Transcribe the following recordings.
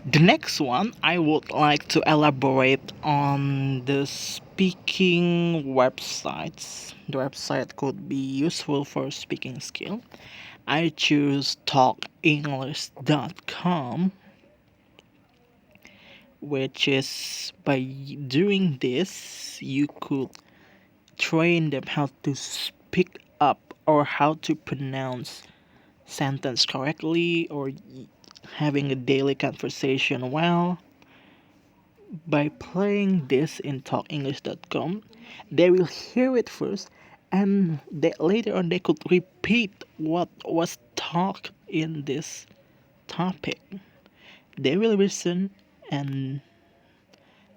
The next one, I would like to elaborate on the speaking websites. The website could be useful for speaking skill. I choose talkenglish.com, which is by doing this, you could train them how to speak up or how to pronounce sentence correctly or having a daily conversation well. By playing this in talkenglish.com, they will hear it first and later on they could repeat what was talked in this topic. They will listen and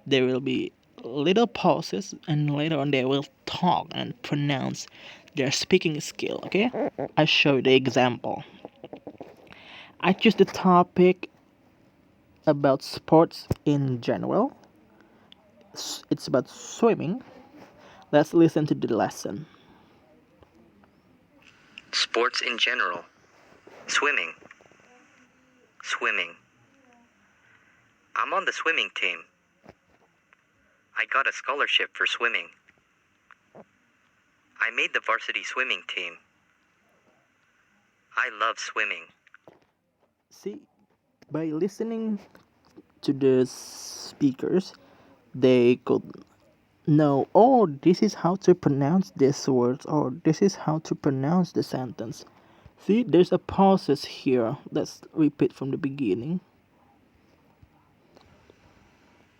there will be little pauses and later on they will talk and pronounce their speaking skill. Okay, I show you the example. I choose the topic about sports in general. It's about swimming. Let's listen to the lesson. Sports in general. Swimming. Swimming. I'm on the swimming team. I got a scholarship for swimming. I made the varsity swimming team. I love swimming. See, by listening to the speakers, they could know, oh, this is how to pronounce this word, or this is how to pronounce the sentence. See, there's a pauses here. Let's repeat from the beginning.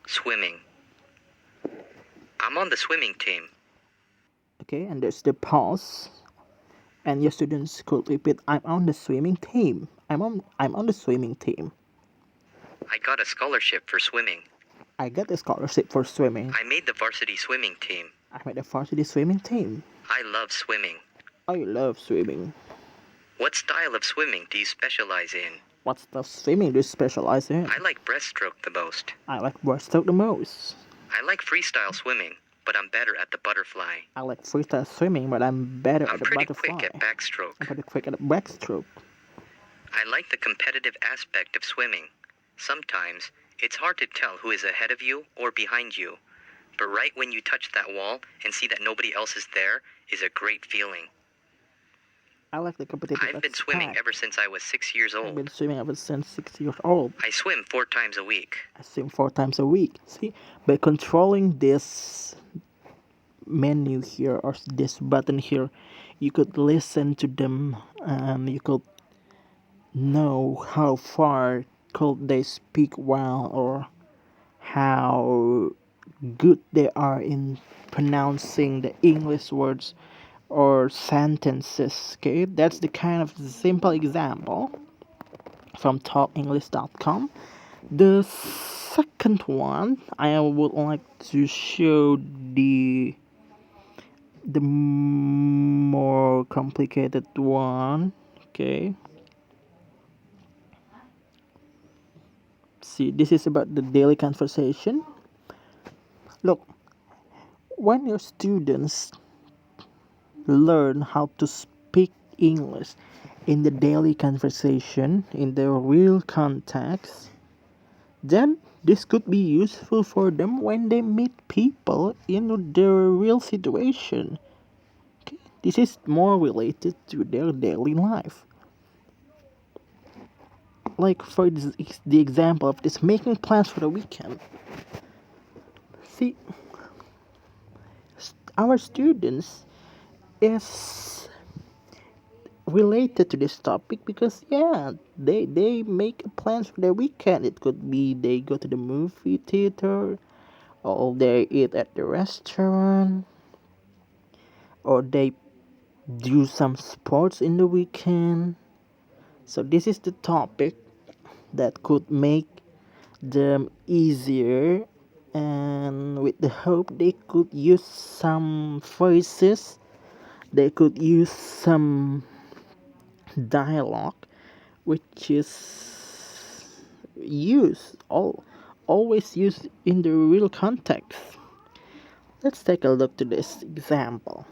Swimming. I'm on the swimming team. Okay, and there's the pause. And your students could repeat, I'm on the swimming team. I'm on the swimming team. I got a scholarship for swimming. I got a scholarship for swimming. I made the varsity swimming team. I made the varsity swimming team. I love swimming. I love swimming. What style of swimming do you specialize in? What stuff swimming do you specialize in? I like breaststroke the most. I like breaststroke the most. I like freestyle swimming, but I'm better at the butterfly. I like freestyle swimming, but I'm better at the pretty butterfly. quick at backstroke. I'm pretty quick at the backstroke. I like the competitive aspect of swimming. Sometimes, it's hard to tell who is ahead of you or behind you. But right when you touch that wall and see that nobody else is there is a great feeling. I like the competitive I've been swimming ever since I was 6 years I've old. been swimming ever since 6 years old. I swim 4 times a week. I swim 4 times a week. See, by controlling this menu here or this button here, you could listen to them. You could know how far could they speak well or how good they are in pronouncing the English words or sentences. Okay, that's the kind of simple example from talkenglish.com. The second one, I would like to show the more complicated one. Okay, see, this is about the daily conversation. Look, when your students learn how to speak English in the daily conversation, in the real context, then this could be useful for them when they meet people in their real situation. Okay? This is more related to their daily life. Like for the example of this, making plans for the weekend. See, our students is related to this topic because they make plans for their weekend. It could be they go to the movie theater or they eat at the restaurant or they do some sports in the weekend. So this is the topic that could make them easier, and with the hope they could use some phrases, they could use some dialogue which is always used in the real context. Let's take a look to this example.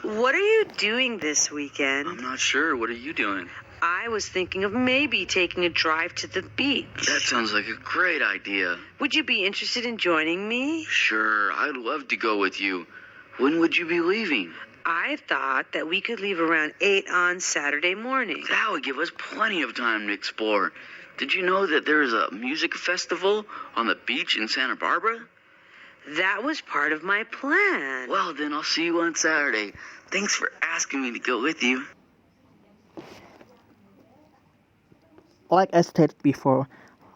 What are you doing this weekend? I'm not sure. What are you doing? I was thinking of maybe taking a drive to the beach. That sounds like a great idea. Would you be interested in joining me? Sure, I'd love to go with you. When would you be leaving? I thought that we could leave around 8 on Saturday morning. That would give us plenty of time to explore. Did you know that there is a music festival on the beach in Santa Barbara? That was part of my plan. Well, then I'll see you on Saturday. Thanks for asking me to go with you. Like I stated before,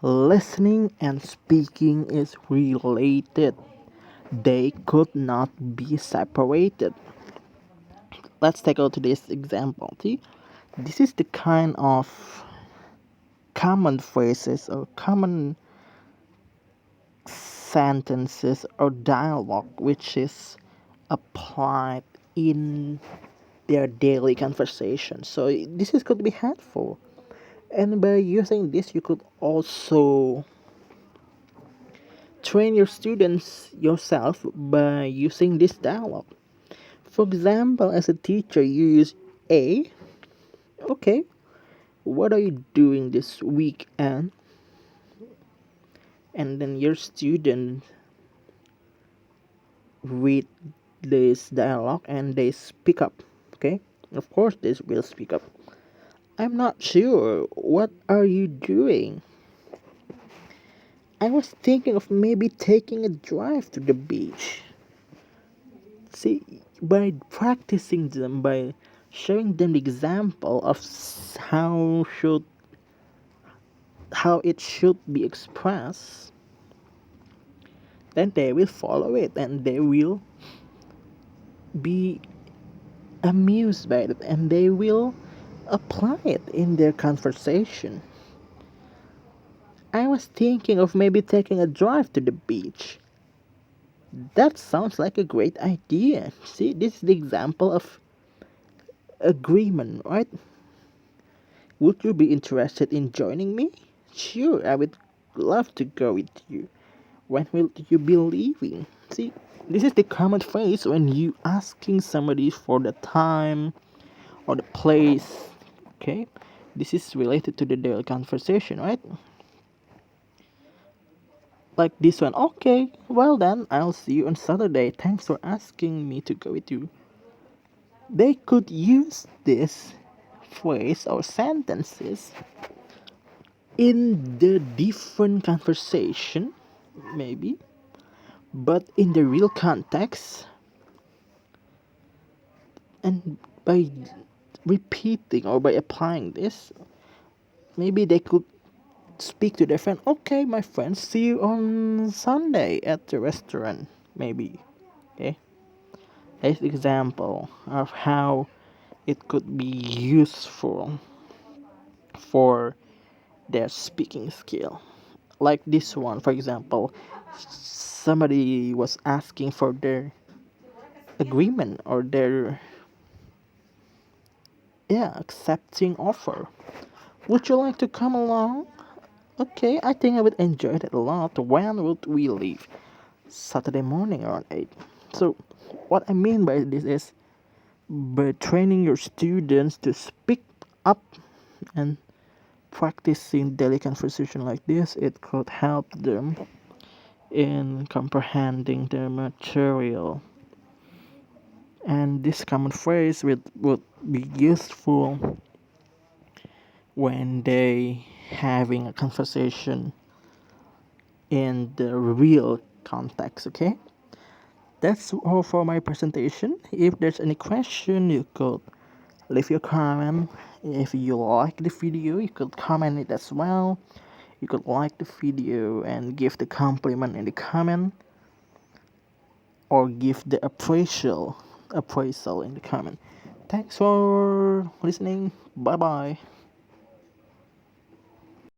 listening and speaking is related. They could not be separated. Let's take out this example. See, this is the kind of common phrases or common sentences or dialogue which is applied in their daily conversation. So this is could be helpful. And by using this, you could also train your students yourself by using this dialogue. For example, as a teacher, you use A. Okay, what are you doing this weekend? And then your student read this dialogue and they speak up. Okay, of course, they will speak up. I'm not sure. What are you doing? I was thinking of maybe taking a drive to the beach. See, by practicing them, by showing them the example of how it should be expressed, then they will follow it and they will be amused by it and they will apply it in their conversation. I was thinking of maybe taking a drive to the beach. That sounds like a great idea. See, this is the example of agreement, right? Would you be interested in joining me? Sure, I would love to go with you. When will you be leaving? See, this is the common phrase when you asking somebody for the time or the place. Okay, this is related to the daily conversation, right? Like this one. Okay, well then, I'll see you on Saturday. Thanks for asking me to go with you. They could use this phrase or sentences in the different conversation, maybe, but in the real context, and by repeating or by applying this, maybe they could speak to their friend. Okay, my friend, see you on Sunday at the restaurant, maybe. Okay, that's an example of how it could be useful for their speaking skill. Like this one, for example, somebody was asking for their agreement or their accepting offer. Would you like to come along? Okay, I think I would enjoy it a lot. When would we leave? Saturday morning around 8. So, what I mean by this is by training your students to speak up and practicing daily conversation like this, it could help them in comprehending the material. And this common phrase would be useful when they having a conversation in the real context. Okay, that's all for my presentation. If there's any question, you could leave your comment. If you like the video, you could comment it as well. You could like the video and give the compliment in the comment, or give the appraisal in the comment. Thanks for listening. Bye bye.